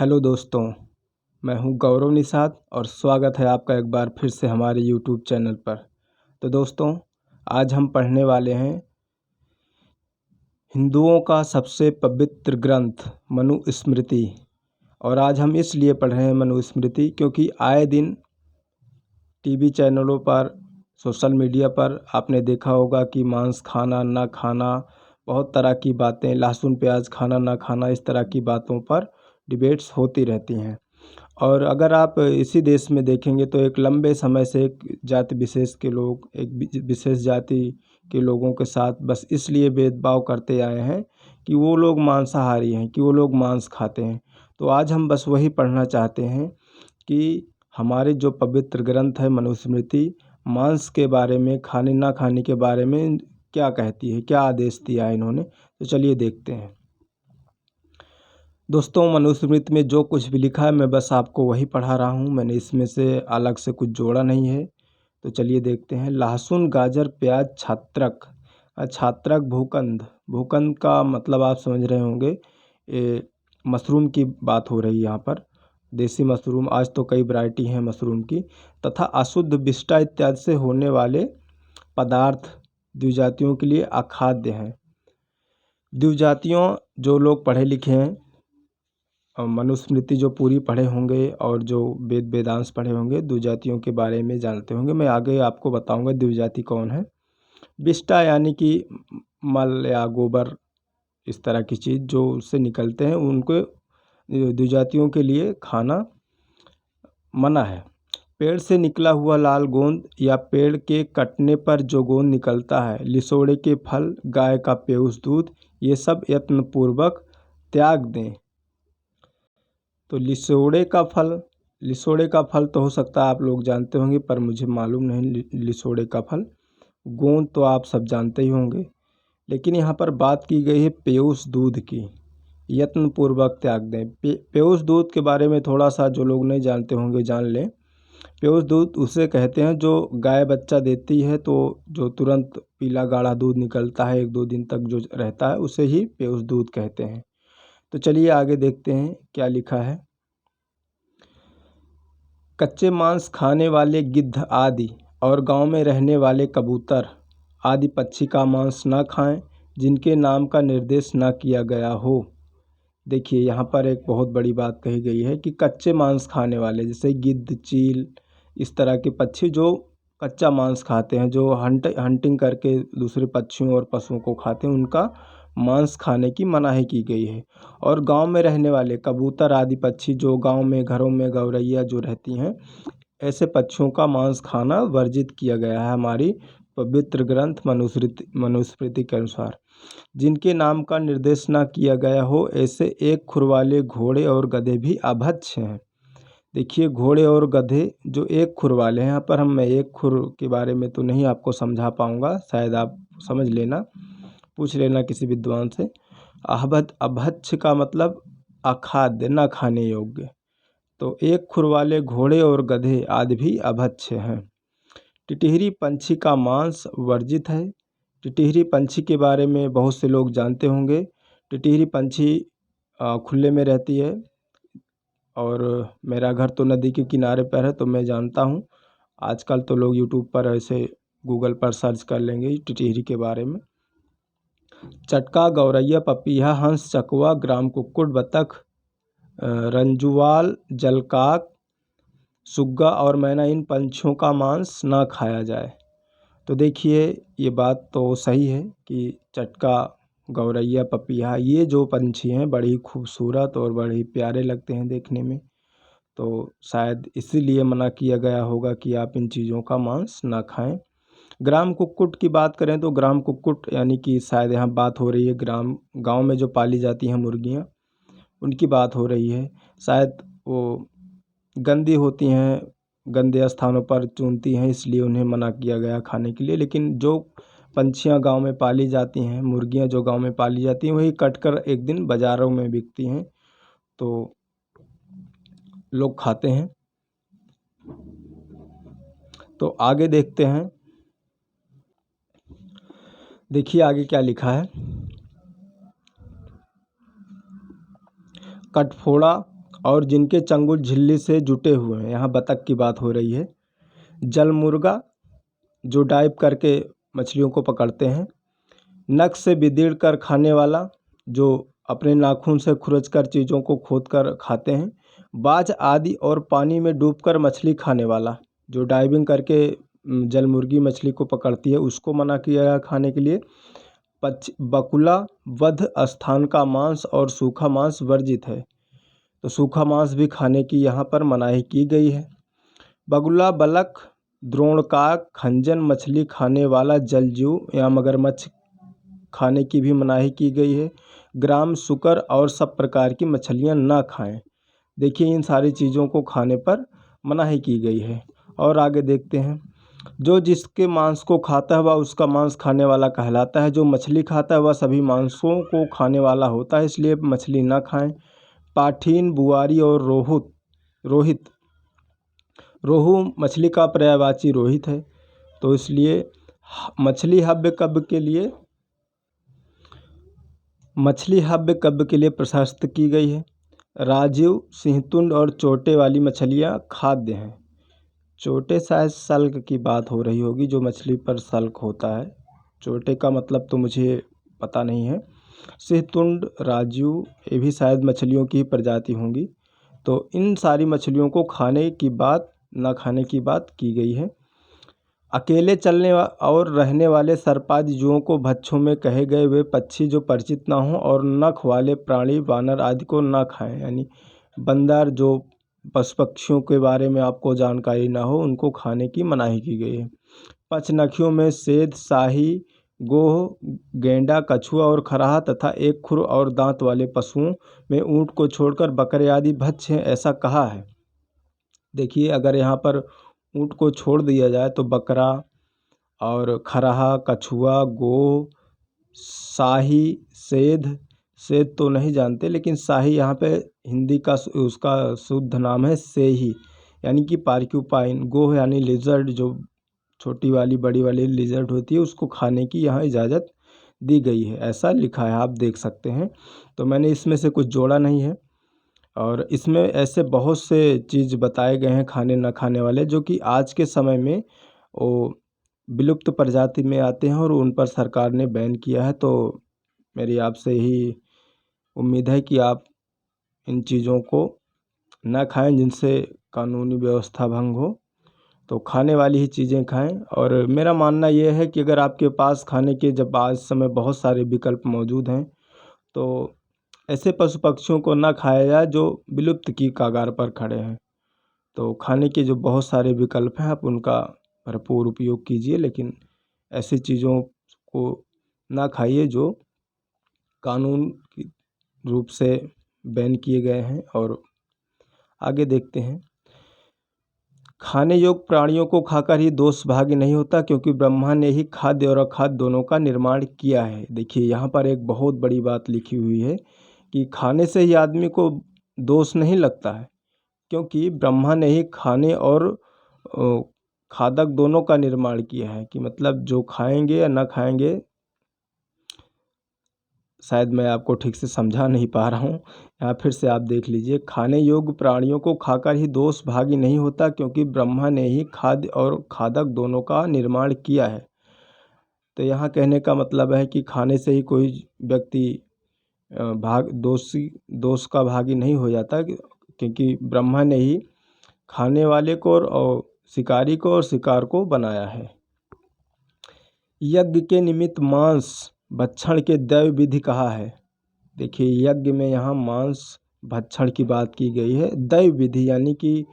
Hello दोस्तों, मैं हूं गौरव निषाद और स्वागत है आपका एक बार फिर से हमारे यूट्यूब चैनल पर। तो दोस्तों, आज हम पढ़ने वाले हैं हिंदुओं का सबसे पवित्र ग्रंथ मनुस्मृति। और आज हम इसलिए पढ़ रहे हैं मनुस्मृति क्योंकि आए दिन टीवी चैनलों पर, सोशल मीडिया पर आपने देखा होगा कि मांस खाना ना खाना, बहुत तरह की बातें, लहसुन प्याज खाना ना खाना, इस तरह की बातों पर डिबेट्स होती रहती हैं। और अगर आप इसी देश में देखेंगे तो एक लंबे समय से एक जाति विशेष के लोग एक विशेष जाति के लोगों के साथ बस इसलिए भेदभाव करते आए हैं कि वो लोग मांसाहारी हैं, कि वो लोग मांस खाते हैं। तो आज हम बस वही पढ़ना चाहते हैं कि हमारे जो पवित्र ग्रंथ है मनुस्मृति, मांस के बारे में, खाने ना खाने के बारे में क्या कहती है, क्या आदेश दिया है इन्होंने। तो चलिए देखते हैं। दोस्तों, मनुस्मृति में जो कुछ भी लिखा है मैं बस आपको वही पढ़ा रहा हूँ, मैंने इसमें से अलग से कुछ जोड़ा नहीं है। तो चलिए देखते हैं। लहसुन, गाजर, प्याज, छात्रक। छात्रक भूकंद, भूकंद का मतलब आप समझ रहे होंगे, मशरूम की बात हो रही है यहाँ पर। देसी मशरूम, आज तो कई वैरायटी हैं मशरूम की। तथा अशुद्ध, विष्ठा इत्यादि से होने वाले पदार्थ द्विजातियों के लिए अखाद्य हैं। द्विजातियों, जो लोग पढ़े लिखे हैं, मनुस्मृति जो पूरी पढ़े होंगे और जो वेद वेदांश पढ़े होंगे, द्विजातियों के बारे में जानते होंगे। मैं आगे आपको बताऊंगा द्विजाति कौन है। विष्ठा यानी कि मल या गोबर, इस तरह की चीज़ जो उससे निकलते हैं, उनको द्विजातियों के लिए खाना मना है। पेड़ से निकला हुआ लाल गोंद या पेड़ के कटने पर जो गोंद निकलता है, लिसोड़े के फल, गाय का पेयूष दूध, ये सब यत्नपूर्वक त्याग दें। तो लिसोड़े का फल, लिसोड़े का फल तो हो सकता है आप लोग जानते होंगे, पर मुझे मालूम नहीं लिसोड़े का फल। गोंद तो आप सब जानते ही होंगे, लेकिन यहाँ पर बात की गई है पेयूष दूध की। यत्नपूर्वक त्याग दें। पेयूष दूध के बारे में थोड़ा सा जो लोग नहीं जानते होंगे जान लें। पेयूष दूध उसे कहते हैं जो गाय बच्चा देती है तो जो तुरंत पीला गाढ़ा दूध निकलता है, 1-2 दिन तक जो रहता है, उसे ही पेयूष दूध कहते हैं। तो चलिए आगे देखते हैं क्या लिखा है। कच्चे मांस खाने वाले गिद्ध आदि और गांव में रहने वाले कबूतर आदि पक्षी का मांस न खाएं जिनके नाम का निर्देश न किया गया हो। देखिए, यहाँ पर एक बहुत बड़ी बात कही गई है कि कच्चे मांस खाने वाले, जैसे गिद्ध, चील, इस तरह के पक्षी जो कच्चा मांस खाते हैं, जो हंटिंग करके दूसरे पक्षियों और पशुओं को खाते हैं, उनका मांस खाने की मनाही की गई है। और गांव में रहने वाले कबूतर आदि पक्षी, जो गांव में घरों में गौरैया जो रहती हैं, ऐसे पक्षियों का मांस खाना वर्जित किया गया है हमारी पवित्र ग्रंथ मनुस्मृति के अनुसार। जिनके नाम का निर्देश न किया गया हो, ऐसे एक खुर वाले घोड़े और गधे भी अभक्ष्य हैं। देखिए, घोड़े और गधे जो एक खुर वाले हैं, यहाँ पर मैं एक खुर के बारे में तो नहीं आपको समझा पाऊंगा, शायद आप समझ लेना, पूछ लेना किसी विद्वान से। अभक्ष्य का मतलब अखाद्य, न खाने योग्य। तो एक खुर वाले घोड़े और गधे आदि भी अभक्ष्य हैं। टिटहरी पंछी का मांस वर्जित है। टिटहरी पंछी के बारे में बहुत से लोग जानते होंगे। टिटहरी पंछी खुले में रहती है, और मेरा घर तो नदी के किनारे पर है तो मैं जानता हूँ। आजकल तो लोग यूट्यूब पर ऐसे गूगल पर सर्च कर लेंगे टिटहरी के बारे में। चटका, गौरैया, पपीहा, हंस, चकवा, ग्राम कुक्कुट, बतख, रंजुआल, जलकाक, सुग्गा और मैना, इन पंछियों का मांस ना खाया जाए। तो देखिए, ये बात तो सही है कि चटका, गौरैया, पपीहा, ये जो पंछी हैं बड़े ही खूबसूरत और बड़े ही प्यारे लगते हैं देखने में। तो शायद इसीलिए मना किया गया होगा कि आप इन चीज़ों का मांस ना खाएं। ग्राम कुक्कुट की बात करें तो ग्राम कुक्कुट यानी कि शायद यहाँ बात हो रही है ग्राम, गांव में जो पाली जाती हैं मुर्गियाँ, उनकी बात हो रही है। शायद वो गंदी होती हैं, गंदे स्थानों पर चुनती हैं, इसलिए उन्हें मना किया गया खाने के लिए। लेकिन जो पंछियाँ गांव में पाली जाती हैं, मुर्गियाँ जो गांव में पाली जाती हैं, वही कटकर एक दिन बाज़ारों में बिकती हैं, तो लोग खाते हैं। तो आगे देखते हैं। देखिए आगे क्या लिखा है। कटफोड़ा और जिनके चंगुल झिल्ली से जुटे हुए हैं। यहाँ बतख की बात हो रही है। जल मुर्गा जो डाइव करके मछलियों को पकड़ते हैं। नख से बिदेड़ कर खाने वाला जो अपने नाखून से खुरच कर चीज़ों को खोद कर खाते हैं। बाज आदि और पानी में डूबकर मछली खाने वाला जो डाइविंग करके जल मुर्गी मछली को पकड़ती है, उसको मना किया गया खाने के लिए। बकुला वध स्थान का मांस और सूखा मांस वर्जित है, तो सूखा मांस भी खाने की यहाँ पर मनाही की गई है। बगुला बलक द्रोणकाक खंजन मछली खाने वाला जलजीव या मगरमच्छ खाने की भी मनाही की गई है। ग्राम सुकर और सब प्रकार की मछलियाँ ना खाएं। देखिए इन सारी चीज़ों को खाने पर मनाही की गई है। और आगे देखते हैं, जो जिसके मांस को खाता है वह उसका मांस खाने वाला कहलाता है। जो मछली खाता है वह सभी मांसों को खाने वाला होता है, इसलिए मछली ना खाएं। पाठीन बुआरी और रोहित रोहू मछली का पर्यायवाची रोहित है, तो इसलिए मछली हव्य कब्य के लिए प्रशस्त की गई है। राजीव सिंहतुंड और चोटे वाली मछलियाँ खाद्य हैं। चोटे शायद सल्क की बात हो रही होगी, जो मछली पर सल्क होता है। चोटे का मतलब तो मुझे पता नहीं है। सिंहतुंड, राजीव ये भी शायद मछलियों की प्रजाति होंगी। तो इन सारी मछलियों को खाने की बात ना खाने की बात की गई है। अकेले चलने और रहने वाले सर्पादि जीवों को भक्षों में कहे गए वे पक्षी जो परिचित ना हों और नख वाले प्राणी वानर आदि को ना खाएं। यानी बंदर जो पशु पक्षियों के बारे में आपको जानकारी ना हो उनको खाने की मनाही की गई है। पचनखियों में सेध, शाही, गोह, गेंडा, कछुआ और खराहा तथा एक खुर और दांत वाले पशुओं में ऊंट को छोड़कर बकरे आदि भक्ष्य हैं, ऐसा कहा है। देखिए अगर यहाँ पर ऊंट को छोड़ दिया जाए तो बकरा और खराहा, कछुआ, गोह, शाही, सेध तो नहीं जानते, लेकिन शाही यहाँ पे हिंदी का उसका शुद्ध नाम है सेही, यानी कि पार्क्यूपाइन। गोह यानी लिजर्ड, जो छोटी वाली बड़ी वाली लिजर्ड होती है, उसको खाने की यहाँ इजाज़त दी गई है, ऐसा लिखा है, आप देख सकते हैं। तो मैंने इसमें से कुछ जोड़ा नहीं है। और इसमें ऐसे बहुत से चीज़ बताए गए हैं खाने न खाने वाले, जो कि आज के समय में वो विलुप्त प्रजाति में आते हैं और उन पर सरकार ने बैन किया है। तो मेरी आपसे ही उम्मीद है कि आप इन चीज़ों को ना खाएं जिनसे कानूनी व्यवस्था भंग हो, तो खाने वाली ही चीज़ें खाएं। और मेरा मानना यह है कि अगर आपके पास खाने के जब आज समय बहुत सारे विकल्प मौजूद हैं, तो ऐसे पशु पक्षियों को ना खाया जाए जो विलुप्त की कगार पर खड़े हैं। तो खाने के जो बहुत सारे विकल्प हैं, आप उनका भरपूर उपयोग कीजिए, लेकिन ऐसी चीज़ों को ना खाइए जो कानून की रूप से बैन किए गए हैं। और आगे देखते हैं, खाने योग्य प्राणियों को खाकर ही दोष भागी नहीं होता, क्योंकि ब्रह्मा ने ही खाद्य और अखाद्य दोनों का निर्माण किया है। देखिए यहाँ पर एक बहुत बड़ी बात लिखी हुई है कि खाने से ही आदमी को दोष नहीं लगता है, क्योंकि ब्रह्मा ने ही खाने और खादक दोनों का निर्माण किया है। कि मतलब जो खाएंगे या ना खाएंगे, शायद मैं आपको ठीक से समझा नहीं पा रहा हूँ, यहाँ फिर से आप देख लीजिए। खाने योग्य प्राणियों को खाकर ही दोष भागी नहीं होता, क्योंकि ब्रह्मा ने ही खाद्य और खादक दोनों का निर्माण किया है। तो यहाँ कहने का मतलब है कि खाने से ही कोई व्यक्ति दोष का भागी नहीं हो जाता, क्योंकि ब्रह्मा ने ही खाने वाले को और शिकारी को और शिकार को बनाया है। यज्ञ के निमित्त मांस भक्षण के दैव विधि कहा है। देखिए यज्ञ में यहाँ मांस भक्षण की बात की गई है। दैव विधि यानी कि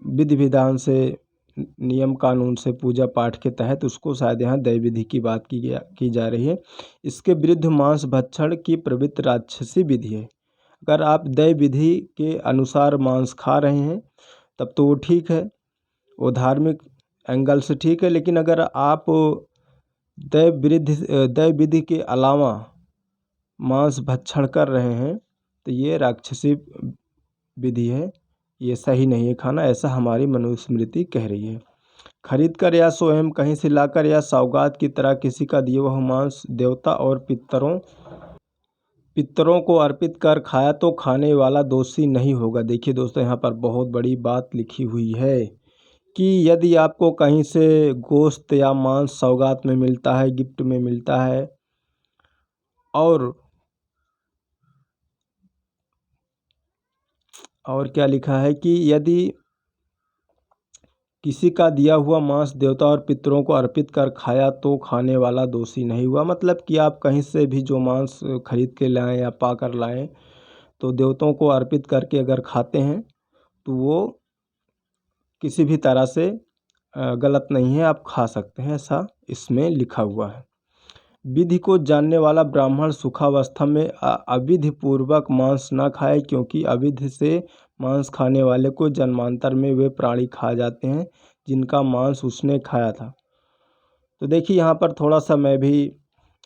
विधि विधान से, नियम कानून से, पूजा पाठ के तहत उसको शायद यहाँ दैव विधि की बात की जा रही है। इसके विरुद्ध मांस भक्षण की प्रवृत्ति राक्षसी विधि है। अगर आप दैव विधि के अनुसार मांस खा रहे हैं तब तो वो ठीक है, वो धार्मिक एंगल से ठीक है। लेकिन अगर आप दैव विधि के अलावा मांस भक्षण कर रहे हैं तो ये राक्षसी विधि है, ये सही नहीं है खाना, ऐसा हमारी मनुस्मृति कह रही है। खरीद कर या स्वयं कहीं से लाकर या सौगात की तरह किसी का दिया हुआ मांस देवता और पितरों को अर्पित कर खाया तो खाने वाला दोषी नहीं होगा। देखिए दोस्तों, यहाँ पर बहुत बड़ी बात लिखी हुई है कि यदि आपको कहीं से गोश्त या मांस सौगात में मिलता है, गिफ्ट में मिलता है, और क्या लिखा है कि यदि किसी का दिया हुआ मांस देवता और पितरों को अर्पित कर खाया तो खाने वाला दोषी नहीं हुआ। मतलब कि आप कहीं से भी जो मांस खरीद के लाएं या पा कर लाएं, तो देवताओं को अर्पित करके अगर खाते हैं तो वो किसी भी तरह से गलत नहीं है, आप खा सकते हैं, ऐसा इसमें लिखा हुआ है। विधि को जानने वाला ब्राह्मण सुखावस्था में अविधि पूर्वक मांस न खाए, क्योंकि अविधि से मांस खाने वाले को जन्मांतर में वे प्राणी खा जाते हैं जिनका मांस उसने खाया था। तो देखिए, यहाँ पर थोड़ा सा मैं भी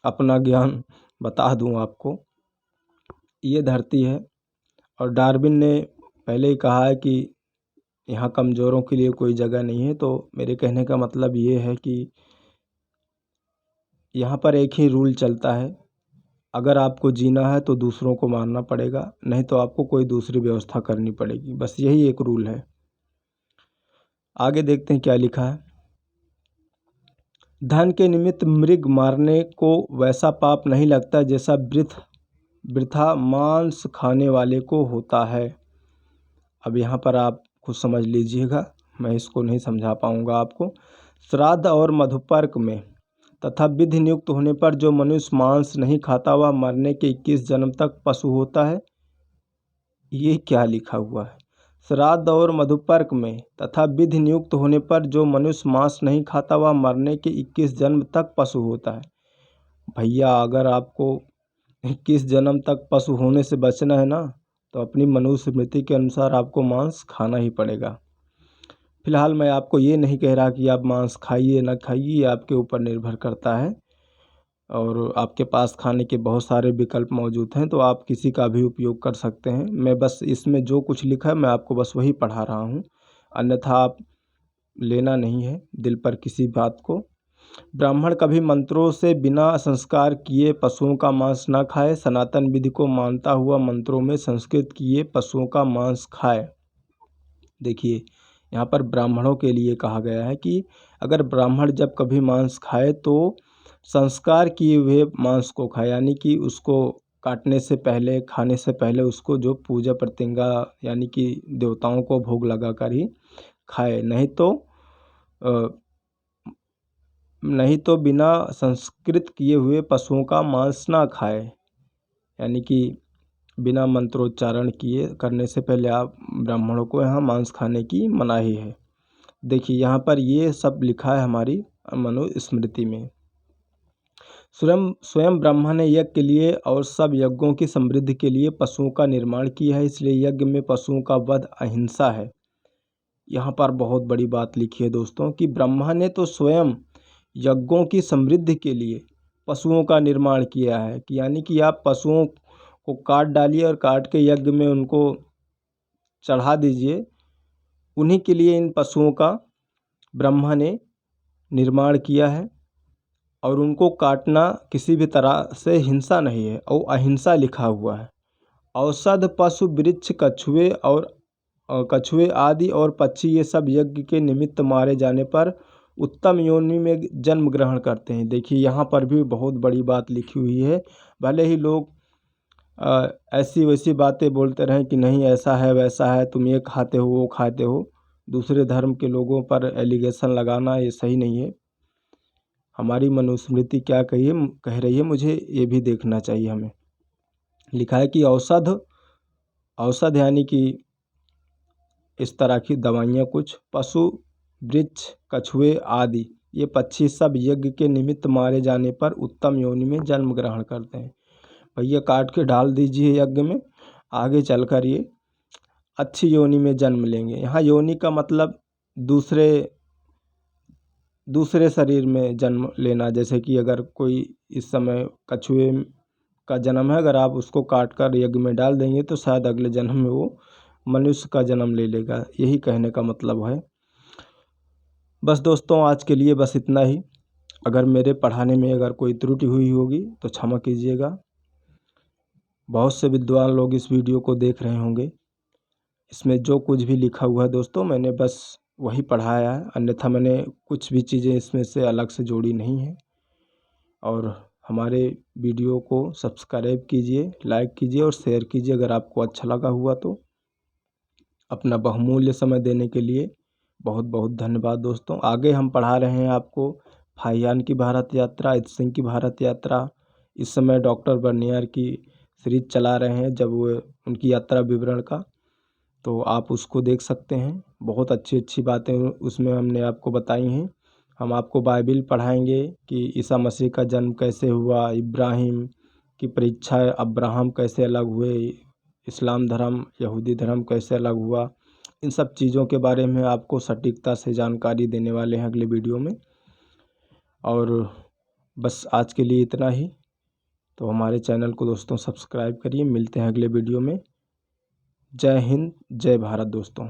अपना ज्ञान बता दूं आपको। ये धरती है और डार्विन ने पहले ही कहा है कि यहाँ कमज़ोरों के लिए कोई जगह नहीं है। तो मेरे कहने का मतलब ये है कि यहाँ पर एक ही रूल चलता है, अगर आपको जीना है तो दूसरों को मारना पड़ेगा, नहीं तो आपको कोई दूसरी व्यवस्था करनी पड़ेगी। बस यही एक रूल है। आगे देखते हैं क्या लिखा है। धन के निमित्त मृग मारने को वैसा पाप नहीं लगता जैसा वृथा मांस खाने वाले को होता है। अब यहाँ पर आप खुद समझ लीजिएगा, मैं इसको नहीं समझा पाऊँगा आपको। श्राद्ध और मधुपर्क में तथा विधि नियुक्त होने पर जो मनुष्य मांस नहीं खाता वह मरने के 21 जन्म तक पशु होता है। ये क्या लिखा हुआ है? श्राद्ध और मधुपर्क में तथा विधि नियुक्त होने पर जो मनुष्य मांस नहीं खाता वह मरने के 21 जन्म तक पशु होता है। भैया, अगर आपको 21 जन्म तक पशु होने से बचना है ना, तो अपनी मनुस्मृति के अनुसार आपको मांस खाना ही पड़ेगा। फिलहाल मैं आपको ये नहीं कह रहा कि आप मांस खाइए ना खाइए, ये आपके ऊपर निर्भर करता है और आपके पास खाने के बहुत सारे विकल्प मौजूद हैं, तो आप किसी का भी उपयोग कर सकते हैं। मैं बस इसमें जो कुछ लिखा है मैं आपको बस वही पढ़ा रहा हूँ, अन्यथा आप लेना नहीं है दिल पर किसी बात को। ब्राह्मण कभी मंत्रों से बिना संस्कार किए पशुओं का मांस न खाए, सनातन विधि को मानता हुआ मंत्रों में संस्कृत किए पशुओं का मांस खाए। देखिए, यहाँ पर ब्राह्मणों के लिए कहा गया है कि अगर ब्राह्मण जब कभी मांस खाए तो संस्कार किए हुए मांस को खाए, यानी कि उसको काटने से पहले, खाने से पहले उसको जो पूजा प्रतिंगा यानी कि देवताओं को भोग लगा कर ही खाए, नहीं तो बिना संस्कृत किए हुए पशुओं का मांस ना खाए। यानी कि बिना मंत्रोच्चारण किए करने से पहले आप ब्राह्मणों को यहाँ मांस खाने की मनाही है। देखिए, यहाँ पर ये सब लिखा है हमारी मनुस्मृति में। स्वयं ब्रह्मा ने यज्ञ के लिए और सब यज्ञों की समृद्धि के लिए पशुओं का निर्माण किया है, इसलिए यज्ञ में पशुओं का वध अहिंसा है। यहाँ पर बहुत बड़ी बात लिखी है दोस्तों कि ब्रह्मा ने तो स्वयं यज्ञों की समृद्धि के लिए पशुओं का निर्माण किया है, कि यानी कि आप पशुओं को काट डालिए और काट के यज्ञ में उनको चढ़ा दीजिए। उन्हीं के लिए इन पशुओं का ब्रह्मा ने निर्माण किया है और उनको काटना किसी भी तरह से हिंसा नहीं है, और अहिंसा लिखा हुआ है। औषध पशु वृक्ष कछुए आदि और पक्षी ये सब यज्ञ के निमित्त मारे जाने पर उत्तम योनि में जन्म ग्रहण करते हैं। देखिए, यहाँ पर भी बहुत बड़ी बात लिखी हुई है। भले ही लोग ऐसी वैसी बातें बोलते रहें कि नहीं ऐसा है वैसा है, तुम ये खाते हो वो खाते हो, दूसरे धर्म के लोगों पर एलिगेशन लगाना ये सही नहीं है। हमारी मनुस्मृति क्या कह रही है, मुझे ये भी देखना चाहिए हमें। लिखा है कि औषध यानी कि इस तरह की दवाइयाँ, कुछ पशु वृक्ष कछुए आदि ये पक्षी सब यज्ञ के निमित्त मारे जाने पर उत्तम योनि में जन्म ग्रहण करते हैं। भैया, काट के डाल दीजिए यज्ञ में, आगे चलकर ये अच्छी योनि में जन्म लेंगे। यहाँ योनि का मतलब दूसरे शरीर में जन्म लेना। जैसे कि अगर कोई इस समय कछुए का जन्म है, अगर आप उसको काट कर यज्ञ में डाल देंगे तो शायद अगले जन्म में वो मनुष्य का जन्म ले लेगा, यही कहने का मतलब है। बस दोस्तों, आज के लिए बस इतना ही। अगर मेरे पढ़ाने में अगर कोई त्रुटि हुई होगी तो क्षमा कीजिएगा। बहुत से विद्वान लोग इस वीडियो को देख रहे होंगे। इसमें जो कुछ भी लिखा हुआ है दोस्तों, मैंने बस वही पढ़ाया है, अन्यथा मैंने कुछ भी चीज़ें इसमें से अलग से जोड़ी नहीं है। और हमारे वीडियो को सब्सक्राइब कीजिए, लाइक कीजिए और शेयर कीजिए अगर आपको अच्छा लगा हुआ तो। अपना बहुमूल्य समय देने के लिए बहुत बहुत धन्यवाद दोस्तों। आगे हम पढ़ा रहे हैं आपको फाहियान की भारत यात्रा, इत सिंह की भारत यात्रा। इस समय डॉक्टर बर्नियर की सीरीज चला रहे हैं, जब वो उनकी यात्रा विवरण का, तो आप उसको देख सकते हैं। बहुत अच्छी अच्छी बातें उसमें हमने आपको बताई हैं। हम आपको बाइबिल पढ़ाएंगे कि ईसा मसीह का जन्म कैसे हुआ, इब्राहिम की परीक्षा, अब्राहम कैसे अलग हुए, इस्लाम धर्म यहूदी धर्म कैसे अलग हुआ। इन सब चीज़ों के बारे में आपको सटीकता से जानकारी देने वाले हैं अगले वीडियो में। और बस आज के लिए इतना ही। तो हमारे चैनल को दोस्तों सब्सक्राइब करिए। मिलते हैं अगले वीडियो में। जय हिंद, जय भारत दोस्तों।